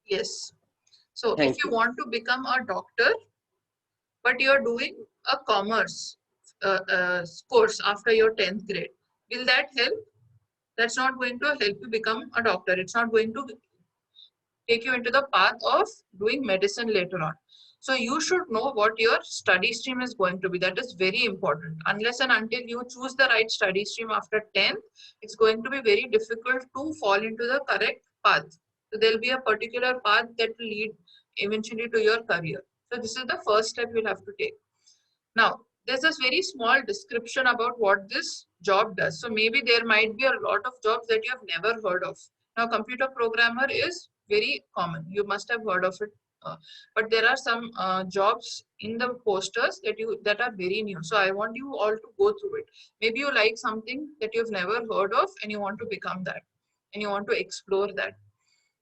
Yes. So if Thank you you. want to become a doctor, but you're doing a commerce course after your 10th grade, will that help? That's not going to help you become a doctor. It's not going to take you into the path of doing medicine later on. So you should know what your study stream is going to be. That is very important. Unless and until you choose the right study stream after 10th, it's going to be very difficult to fall into the correct path. So there'll be a particular path that will lead eventually to your career. So this is the first step you'll have to take. Now, there's this very small description about what this job does. So maybe there might be a lot of jobs that you have never heard of. Now, computer programmer is very common. You must have heard of it. But there are some jobs in the posters that are very new. So I want you all to go through it. Maybe you like something that you've never heard of and you want to become that and you want to explore that.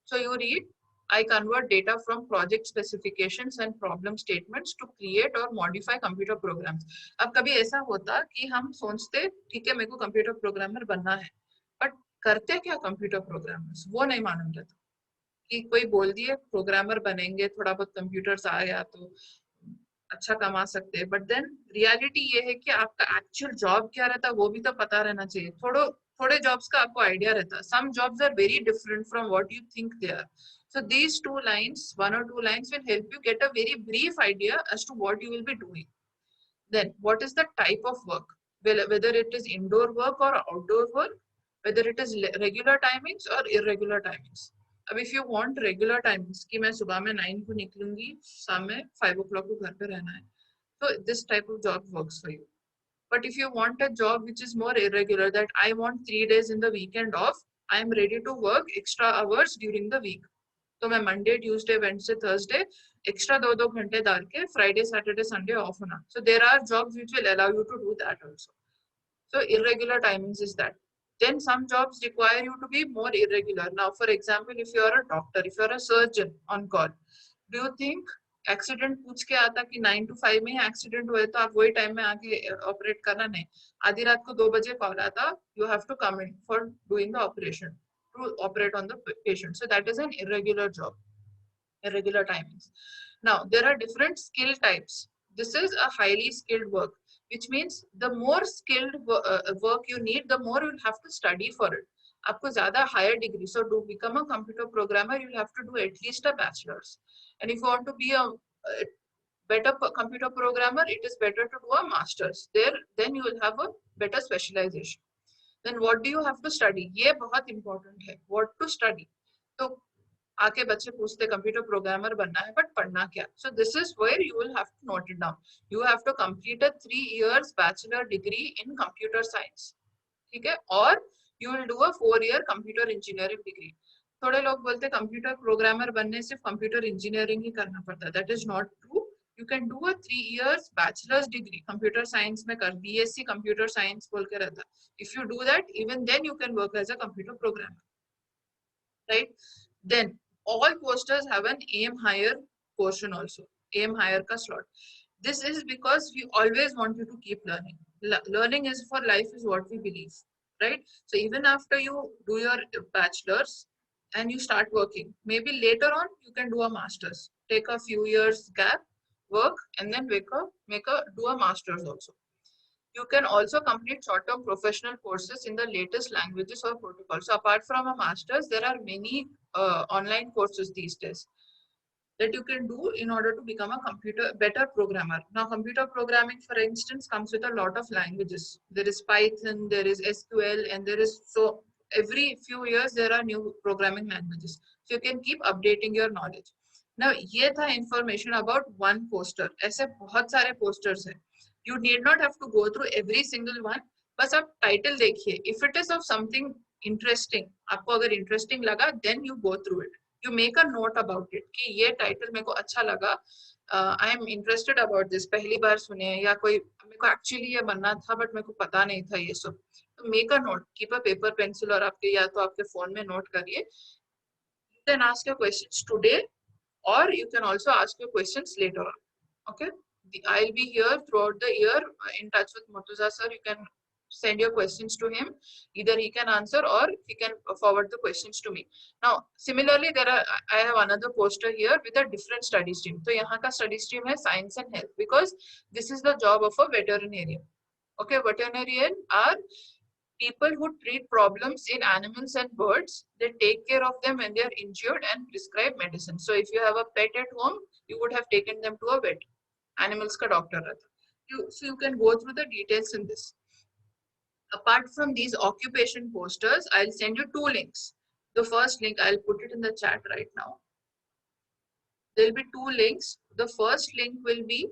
So you read, I convert data from project specifications and problem statements to create or modify computer programs. अब कभी ऐसा होता कि हम सोचते ठीक है मेरे को कंप्यूटर प्रोग्रामर बनना है, बट करते क्या कंप्यूटर प्रोग्रामर्स वो नहीं मालूम रहता कि कोई बोल दिए प्रोग्रामर बनेंगे, थोड़ा बहुत कंप्यूटर्स आ गया तो अच्छा कमा सकते हैं, बट देन रियलिटी ये है कि आपका एक्चुअल जॉब क्या रहता है वो भी तो पता रहना चाहिए. थोड़े जॉब्स का आपको आइडिया रहता है. Some jobs are very different from what you think they are. So these two lines, one or two lines, will help you get a very brief idea as to what you will be doing. Then, what is the type of work? Well, whether it is indoor work or outdoor work, whether it is regular timings or irregular timings. अब if you want regular timings, कि मैं सुबह में 9 को निकलूंगी, शाम में 5 o'clock को घर पे रहना है, so this type of job works for you. But if you want a job which is more irregular, that I want 3 days in the weekend off, I am ready to work extra hours during the week. तो मैं Monday Tuesday Wednesday Thursday extra 2 घंटे डाल के Friday Saturday Sunday off होना. So there are jobs which will allow you to do that also. So irregular timings is that. Then some jobs require you to be more irregular. Now, for example, if you are a doctor, if you are a surgeon on call, do you think accident पूछ के आता कि 9 to 5 में accident हुए तो आप वही time में आके ऑपरेट करना? नहीं, आधी रात को 2 बजे कॉल आता, you have to come in for doing the operation to operate on the patient. So that is an irregular job, irregular timings. Now there are different skill types. This is a highly skilled work, which means the more skilled work you need, the more you'll have to study for it. आपको ज़्यादा higher degree. So to become a computer programmer, you'll have to do at least a bachelor's. And if you want to be a better computer programmer, it is better to do a master's. Then you will have a better specialization. Then what do you have to study? ये बहुत important है. What to study? तो आके बच्चे पूछते computer programmer बनना है, but पढ़ना क्या? So this is where you will have to note it down. You have to complete a 3 years bachelor degree in computer science. ठीक है? और you will do a 4 year computer engineering degree. थोड़े लोग बोलते computer programmer बनने सिर्फ computer engineering ही करना पड़ता है. That is not true. You can do a 3 years bachelor's degree. Computer science में कर BSc computer science बोल के रहता. If you do that, even then you can work as a computer programmer, right? Then all posters have an aim higher portion also. Aim higher का slot. This is because we always want you to keep learning. Learning is for life is what we believe, right? So even after you do your bachelor's and you start working, maybe later on you can do a master's. Take a few years gap, work, and then do a master's also. You can also complete short-term professional courses in the latest languages or protocols. So apart from a master's, there are many online courses these days that you can do in order to become a better programmer. Now, computer programming, for instance, comes with a lot of languages. There is Python, there is SQL, and there is, so every few years there are new programming languages. So you can keep updating your knowledge. Now, ये था information about one poster. ऐसे बहुत सारे posters हैं. You need not have to go through every single one. बस आप title देखिए. If it is of something interesting, आपको अगर interesting लगा, then you go through it. You make a note about it कि ये title मेरे को अच्छा लगा. I am interested about this. पहली बार सुने या कोई मेरे को actually ये बनना था but मेरे को पता नहीं था ये सब. तो make a note. Keep a paper, pencil और आपके या तो आपके phone में note करिए. You can ask your questions today, or you can also ask your questions later on. Okay. I'll be here throughout the year in touch with Murtuza sir. You can send your questions to him. Either he can answer or he can forward the questions to me. Now, similarly, I have another poster here with a different study stream. So, यहाँ का study stream है science and health because this is the job of a veterinarian. Okay, veterinarian are people who treat problems in animals and birds. They take care of them when they are injured and prescribe medicine. So, if you have a pet at home, you would have taken them to a vet. Animals ka doctor रहता. So you can go through the details in this. Apart from these occupation posters, I'll send you 2 links. The first link, I'll put it in the chat right now. There'll be 2 links. The first link will be,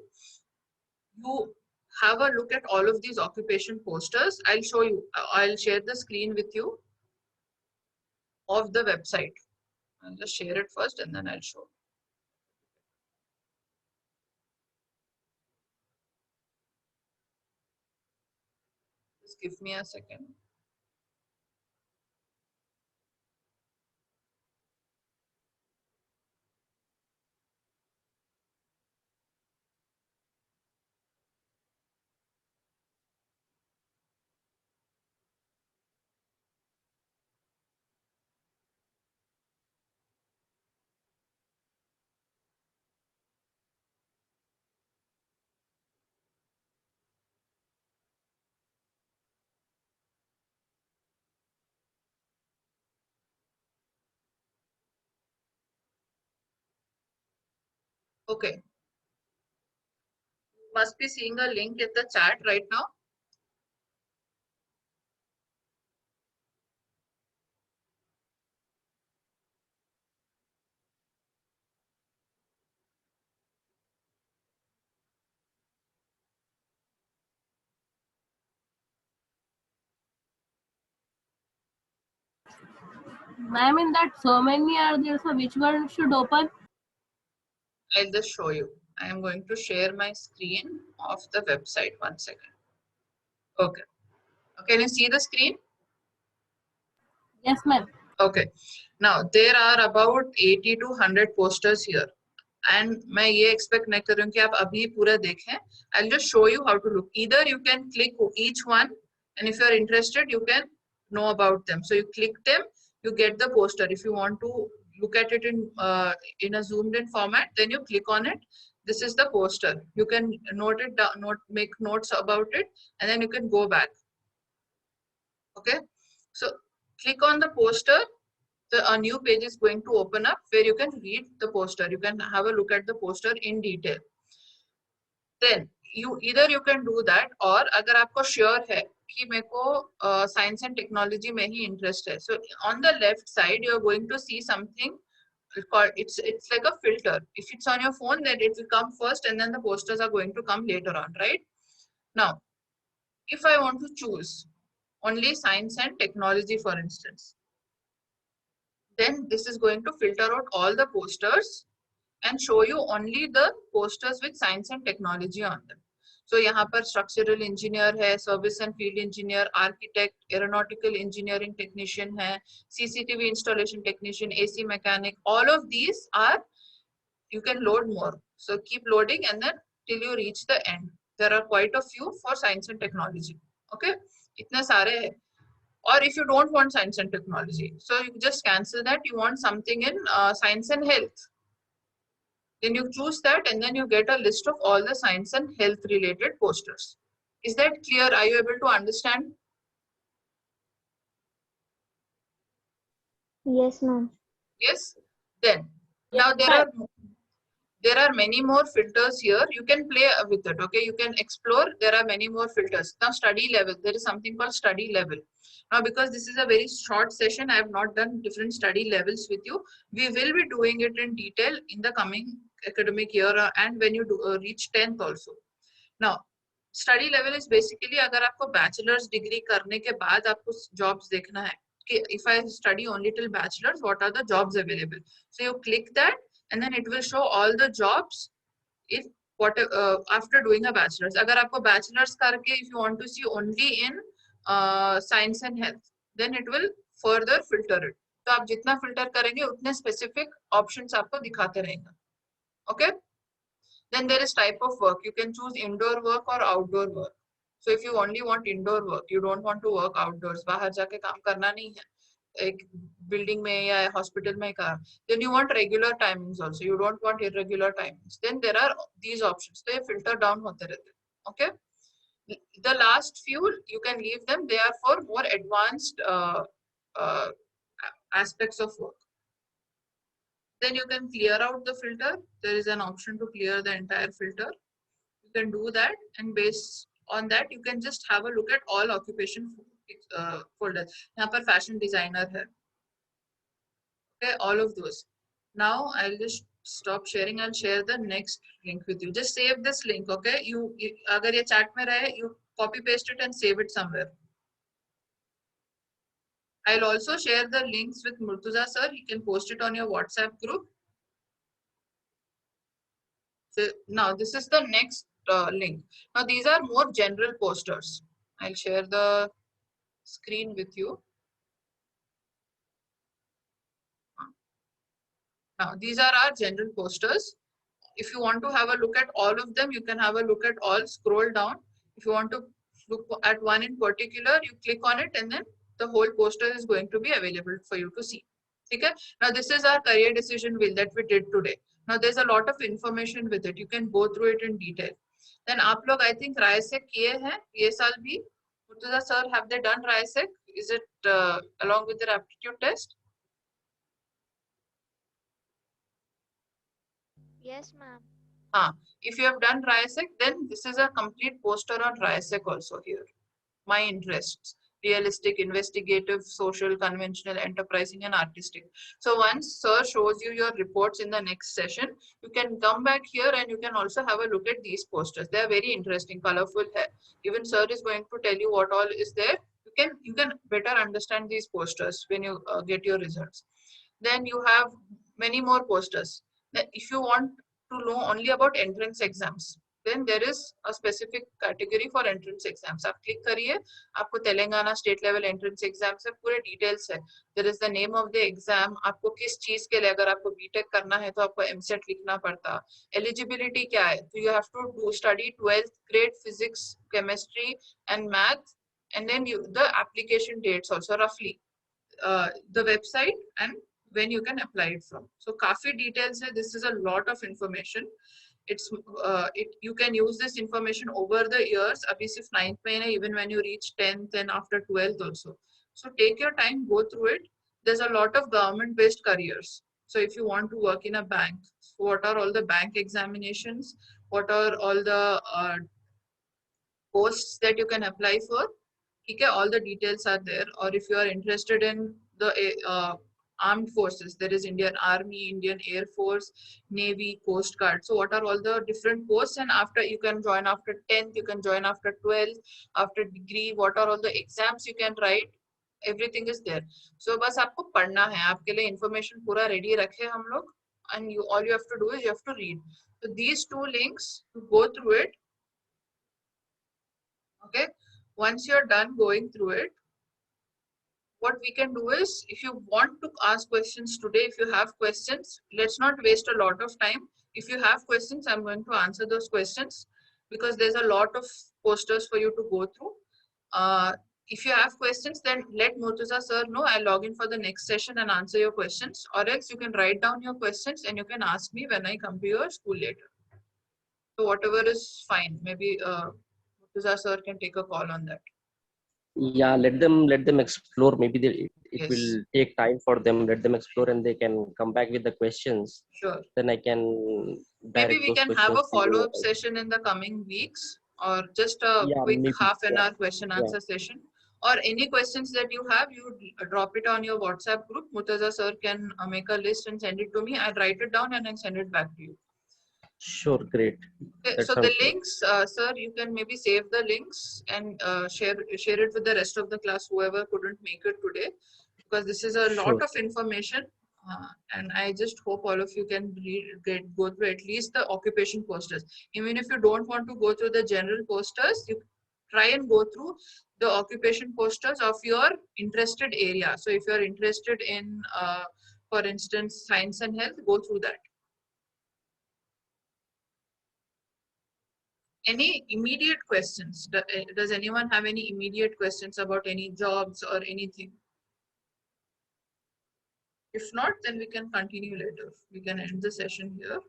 you have a look at all of these occupation posters. I'll show you, I'll share the screen with you of the website. I'll just share it first and then I'll show. Just give me a second. Okay. Must be seeing a link in the chat right now. Ma'am, in that so many are there, so which one should open? I'll just show you. I am going to share my screen of the website. 1 second. Okay. Can you see the screen? Yes, ma'am. Okay. Now, there are about 80 to 100 posters here. And मैं ये expect नहीं कर रही हूँ कि आप अभी पूरा देखें. I'll just show you how to look. Either you can click each one, and if you are interested, you can know about them. So you click them, you get the poster. If you want to look at it in a zoomed in format, then you click on it. This is the poster. You can note it down, make notes about it, and then you can go back. Okay. So click on the poster. A new page is going to open up where you can read the poster. You can have a look at the poster in detail. Then you can do that, or अगर आपको sure है कि मेरे को science and technology में ही interest है. So on the left side you are going to see something called, it's like a filter. If it's on your phone, then it will come first and then the posters are going to come later on, right? Now, if I want to choose only science and technology, for instance, then this is going to filter out all the posters and show you only the posters with science and technology on them. So यहाँ पर structural engineer है, service and field engineer, architect, aeronautical engineering technician है, CCTV installation technician, AC mechanic. All of these are, you can load more. So keep loading and then till you reach the end. There are quite a few for science and technology. Okay, इतने सारे हैं. Or if you don't want science and technology, so you just cancel that. You want something in science and health. Then you choose that and then you get a list of all the science and health related posters. Is that clear? Are you able to understand? Yes, ma'am. Yes. Then Yes, now there are many more filters here. You can play with it. Okay, you can explore. There are many more filters. Now study level. There is something called study level. Now because this is a very short session, I have not done different study levels with you. We will be doing it in detail in the coming academic year and when you reach 10th also. Now study level is basically अगर आपको bachelor's degree करने के बाद आपको jobs देखना है कि if I study only till bachelor's, what are the jobs available? So you click that and then it will show all the jobs if what after doing a bachelor's. अगर आपको bachelor's करके if you want to see only in science and health, then it will further filter it. तो आप जितना filter करेंगे उतने specific options आपको दिखाते रहेंगे. Okay. Then there is type of work. You can choose indoor work or outdoor work. So if you only want indoor work, you don't want to work outdoors, बाहर जाके काम करना नहीं है, एक building में या hospital में काम, then you want regular timings also. You don't want irregular timings. Then there are these options. तो ये filter down होते रहते हैं. Okay. The last few you can leave them. They are for more advanced uh, aspects of work. Then you can clear out the filter. There is an option to clear the entire filter. You can do that, and based on that, you can just have a look at all occupation folders. यहाँ पर fashion designer है. Okay, all of those. Now I'll just stop sharing. I'll share the next link with you. Just save this link, okay? You अगर ये chat में रहे, you copy paste it and save it somewhere. I'll also share the links with Murtuza sir. You can post it on your WhatsApp group. So now this is the next link. Now these are more general posters. I'll share the screen with you. Now these are our general posters. If you want to have a look at all of them, you can have a look at all. Scroll down. If you want to look at one in particular, you click on it and then the whole poster is going to be available for you to see. Okay? Now this is our career decision wheel that we did today. Now there's a lot of information with it. You can go through it in detail. Then आप लोग I think रायसेक किए हैं ये साल भी. Murtuza sir, have they done रायसेक? Is it along with their aptitude test? Yes, ma'am. If you have done RISEC, then this is a complete poster on RISEC also here. My interests: realistic, investigative, social, conventional, enterprising, and artistic. So once sir shows you your reports in the next session, you can come back here and you can also have a look at these posters. They are very interesting, colorful. Even sir is going to tell you what all is there. You can better understand these posters when you get your results. Then you have many more posters. Then if you want to know only about entrance exams, then there is a specific category for entrance exams. आप click करिए, आपको Telangana state level entrance exams है, पूरे details है. There is the name of the exam. आपको किस चीज के लिए, अगर आपको BTech करना है तो आपको MSET लिखना पड़ता. Eligibility क्या है? So you have to study 12th grade physics, chemistry, and math, and then the application dates also roughly, the website and when you can apply it from. So काफी details है. This is a lot of information. You can use this information over the years. अभी सिर्फ 9th में है, even when you reach 10th and after 12th also. So take your time, go through it. There's a lot of government-based careers. So if you want to work in a bank, what are all the bank examinations? What are all the posts that you can apply for? Okay, all the details are there. Or if you are interested in the armed forces, there is Indian Army, Indian Air Force, Navy, Coast Guard. So what are all the different posts? And after you can join after 10th, you can join after 12th, after degree, what are all the exams you can write? Everything is there. So बस आपको पढ़ना है. आपके लिए information पूरा ready रखे हम लोग, and all you have to do is you have to read. So these two links, to go through it. Okay. Once you're done going through it, what we can do is, if you want to ask questions today, if you have questions, let's not waste a lot of time. If you have questions, I'm going to answer those questions because there's a lot of posters for you to go through. If you have questions, then let Murtuza sir know. I'll log in for the next session and answer your questions, or else you can write down your questions and you can ask me when I come to your school later. So whatever is fine. Maybe Murtuza sir can take a call on that. Yeah, let them explore. Maybe it Yes. will take time for them. Let them explore and they can come back with the questions. Sure. Then I can Maybe we can have a follow-up to you. session in the coming weeks, or just a Yeah, quick maybe, half an yeah. hour question answer session. Or any questions that you have, you drop it on your WhatsApp group. Murtuza sir can make a list and send it to me. I'll write it down and then send it back to you. Sure, great. Okay, That so the sounds good. links, sir, you can maybe save the links and share it with the rest of the class, whoever couldn't make it today, because this is a lot Sure. of information. And I just hope all of you can go through at least the occupation posters. Even if you don't want to go through the general posters, you try and go through the occupation posters of your interested area. So if you're interested in, for instance, science and health, go through that. Any immediate questions? Does anyone have any immediate questions about any jobs or anything? If not, then we can continue later. We can end the session here.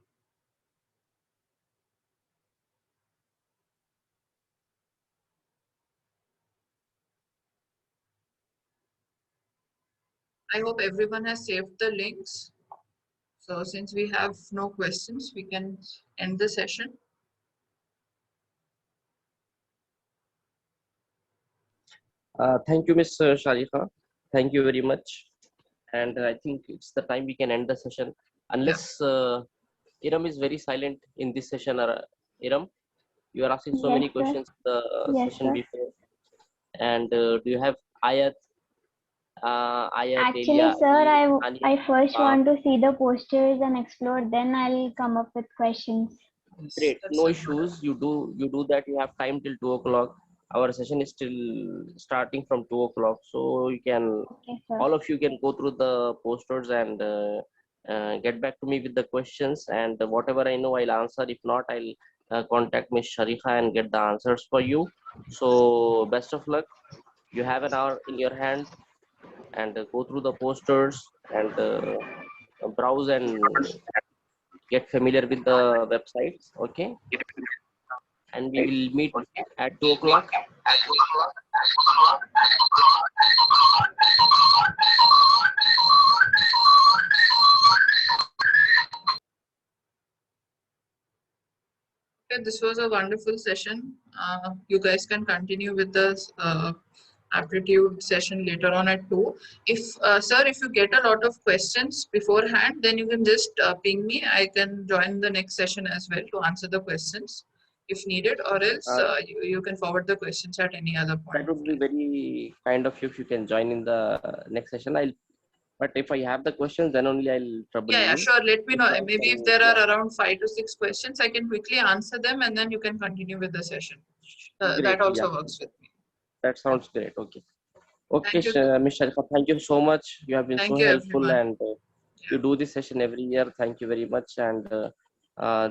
I hope everyone has saved the links. So since we have no questions, we can end the session. Thank you, Ms. Shariqua. Thank you very much. And I think it's the time we can end the session. Unless Iram is very silent in this session. Or, Iram, you are asking so Yes, many sir. questions the Yes, session sir. before. And do you have Ayat, Actually, Elia, sir, Ania? I first want to see the posters and explore. Then I'll come up with questions. Great, That's no a good issues. You do that. You have time till 2 o'clock. Our session is still starting from 2 o'clock, so you can, Okay, sir. all of you can go through the posters and get back to me with the questions. And whatever I know, I'll answer. If not, I'll contact Miss Shariqa and get the answers for you. So best of luck. You have an hour in your hand, and go through the posters and browse and get familiar with the websites. Okay, and we will meet at 2 o'clock. Okay, this was a wonderful session. You guys can continue with the aptitude session later on at 2. If sir, if you get a lot of questions beforehand, then you can just ping me. I can join the next session as well to answer the questions if needed, or else you can forward the questions at any other point. That would be very kind of you if you can join in the next session. But if I have the questions, then only I'll trouble Yeah, you. sure. Let me If know. not, Maybe if then, there are around 5 to 6 questions, I can quickly answer them, and then you can continue with the session. great. That also Yeah, works with me. that sounds great. Okay. Okay, Thank you. Ms. Sharifa, thank you so much. You have been Thank so you, helpful, everyone. and you do this session every year. Thank you very much. And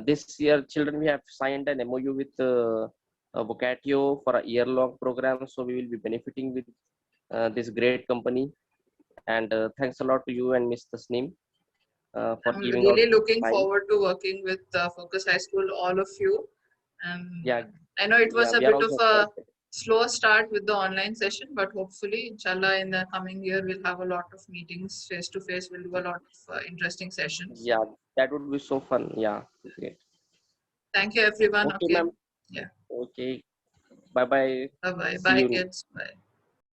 this year, children, we have signed an MOU with Vocatio for a year-long program. So we will be benefiting with this great company. And thanks a lot to you and Mr. Tasneem for I'm giving out really looking time. forward to working with Focus High School, all of you. And Yeah, I know it was yeah, a we are bit of also a excited. slow start with the online session, but hopefully, inshallah, in the coming year, we'll have a lot of meetings face to face. We'll do a lot of interesting sessions. Yeah, that would be so fun. Yeah, great. Thank you, everyone. Okay, Okay. ma'am. Yeah. Okay. Bye bye. Bye bye. See Bye, you. kids. Bye.